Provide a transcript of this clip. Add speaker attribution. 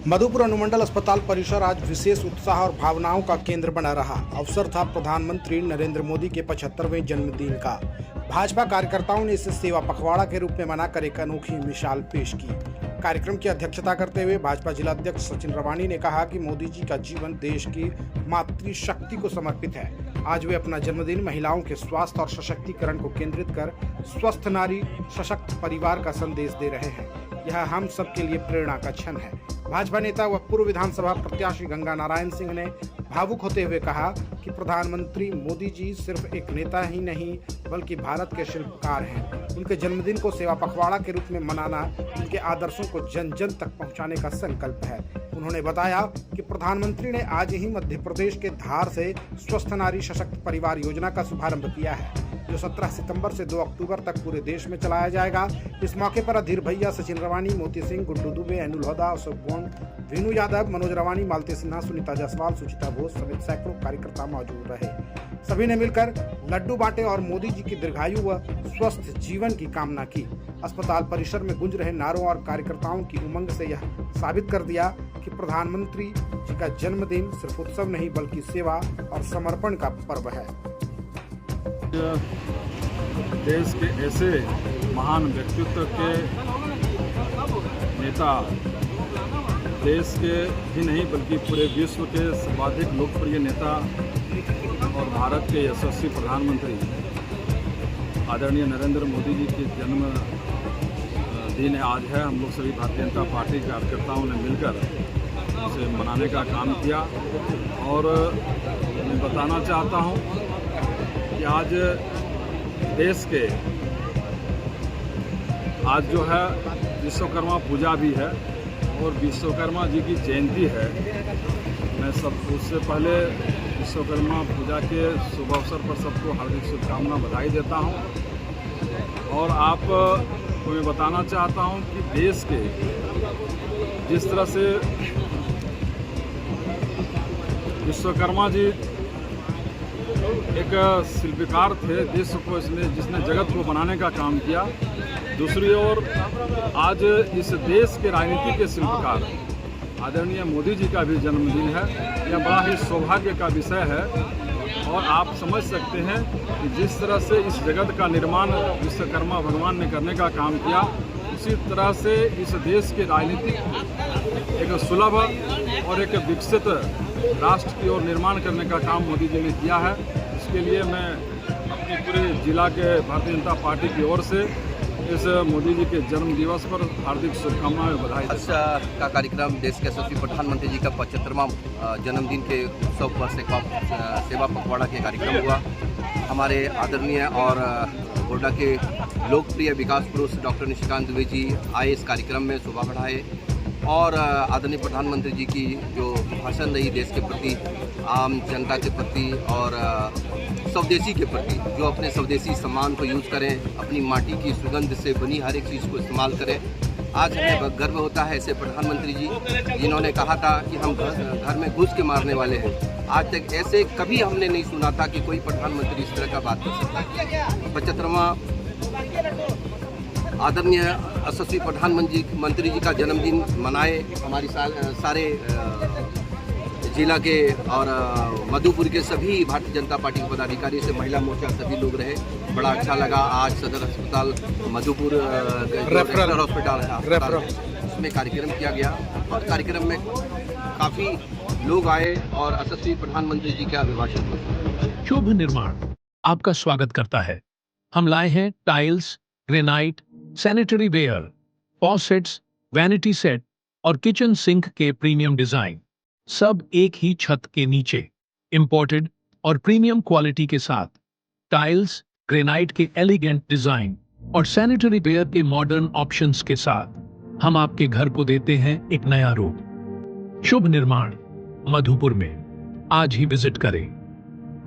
Speaker 1: मधुपुर अनुमंडल अस्पताल परिसर आज विशेष उत्साह और भावनाओं का केंद्र बना रहा। अवसर था प्रधानमंत्री नरेंद्र मोदी के 75वें जन्मदिन का। भाजपा कार्यकर्ताओं ने इसे सेवा पखवाड़ा के रूप में मनाकर एक अनोखी मिसाल पेश की। कार्यक्रम की अध्यक्षता करते हुए भाजपा जिलाध्यक्ष सचिन रवानी ने कहा कि मोदी जी का जीवन देश की मातृशक्ति को समर्पित है। आज वे अपना जन्मदिन महिलाओं के स्वास्थ्य और सशक्तिकरण को केंद्रित कर स्वस्थ नारी सशक्त परिवार का संदेश दे रहे हैं। यह हम सब के लिए प्रेरणा का क्षण है। भाजपा नेता व पूर्व विधानसभा प्रत्याशी गंगा नारायण सिंह ने भावुक होते हुए कहा कि प्रधानमंत्री मोदी जी सिर्फ एक नेता ही नहीं बल्कि भारत के शिल्पकार हैं। उनके जन्मदिन को सेवा पखवाड़ा के रूप में मनाना उनके आदर्शों को जन जन तक पहुंचाने का संकल्प है। उन्होंने बताया कि प्रधानमंत्री ने आज ही मध्य प्रदेश के धार से स्वस्थ नारी सशक्त परिवार योजना का शुभारंभ किया है, जो 17 सितंबर से 2 अक्टूबर तक पूरे देश में चलाया जाएगा। इस मौके पर अधीर भैया, सचिन रवानी, मोती सिंह, गुड्डू दुबे, अनिल लोधा, अशोक गोंड, वीनू यादव, मनोज रवानी, मालती सिन्हा, सुनीता जायसवाल, सुचिता घोष समेत सैकड़ों कार्यकर्ता मौजूद रहे। सभी ने मिलकर लड्डू बांटे और मोदी जी की दीर्घायु व स्वस्थ जीवन की कामना की। अस्पताल परिसर में गूंज रहे नारों और कार्यकर्ताओं की उमंग से यह साबित कर दिया कि प्रधानमंत्री जी का जन्मदिन सिर्फ उत्सव नहीं बल्कि सेवा और समर्पण का पर्व है।
Speaker 2: देश के ऐसे महान व्यक्तित्व के नेता, देश के ही नहीं बल्कि पूरे विश्व के सर्वाधिक लोकप्रिय नेता और भारत के यशस्वी प्रधानमंत्री आदरणीय नरेंद्र मोदी जी के जन्म दिन आज है। हम लोग सभी भारतीय जनता पार्टी के कार्यकर्ताओं ने मिलकर उसे मनाने का काम किया और मैं बताना चाहता हूं कि आज देश के आज जो है विश्वकर्मा पूजा भी है और विश्वकर्मा जी की जयंती है। मैं सब उससे पहले विश्वकर्मा पूजा के शुभ अवसर पर सबको हार्दिक शुभकामना बधाई देता हूं। और आप को मैं बताना चाहता हूं कि देश के जिस तरह से विश्वकर्मा जी एक शिल्पकार थे, देश को जिसने जगत को बनाने का काम किया। दूसरी ओर आज इस देश के राजनीति के शिल्पकार आदरणीय मोदी जी का भी जन्मदिन है। यह बड़ा ही सौभाग्य का विषय है और आप समझ सकते हैं कि जिस तरह से इस जगत का निर्माण विश्वकर्मा भगवान ने करने का काम किया, उसी तरह से इस देश के राजनीतिक एक सुलभ और एक विकसित राष्ट्र की ओर निर्माण करने का काम मोदी जी ने किया है। इसके लिए मैं अपने पूरे जिला के भारतीय जनता पार्टी की ओर से इस मोदी जी के जन्म दिवस पर हार्दिक शुभकामनाएं बधाई।
Speaker 3: अच्छा का कार्यक्रम देश के यशस्वी प्रधानमंत्री जी का 75वां जन्मदिन के उत्सव पर सेवा पखवाड़ा के कार्यक्रम हुआ। हमारे आदरणीय और गोड्डा के लोकप्रिय विकास पुरुष डॉक्टर निशिकांत दुबे जी आए इस कार्यक्रम में शोभा बढ़ाए और आदरणीय प्रधानमंत्री जी की जो भाषण रही देश के प्रति, आम जनता के प्रति और स्वदेशी के प्रति, जो अपने स्वदेशी सामान को यूज़ करें, अपनी माटी की सुगंध से बनी हर एक चीज़ को इस्तेमाल करें। आज हमें गर्व होता है ऐसे प्रधानमंत्री जी जिन्होंने कहा था कि हम घर में घुस के मारने वाले हैं। आज तक ऐसे कभी हमने नहीं सुना था कि कोई प्रधानमंत्री इस तरह का बात कर सकता है। 75वां आदरणीय यशस्वी प्रधानमंत्री जी का जन्मदिन मनाए हमारी सारे जिला के और मधुपुर के सभी भारतीय जनता पार्टी के पदाधिकारी से महिला मोर्चा सभी लोग रहे। बड़ा अच्छा लगा। आज सदर अस्पताल मधुपुर रेफरल हॉस्पिटल उसमें कार्यक्रम किया गया और कार्यक्रम में काफ़ी लोग आए और यशस्वी प्रधानमंत्री जी का अभिभाषण हुआ।
Speaker 4: शुभ निर्माण आपका स्वागत करता है। हम लाए हैं tiles, granite, sanitary ware, faucets, vanity set और किचन सिंक के प्रीमियम डिजाइन, सब एक ही छत के नीचे, इंपोर्टेड और प्रीमियम क्वालिटी के साथ। टाइल्स, ग्रेनाइट के एलिगेंट डिजाइन और सैनिटरी वेयर के मॉडर्न ऑप्शंस के साथ हम आपके घर को देते हैं एक नया रूप। शुभ निर्माण मधुपुर में आज ही विजिट करें।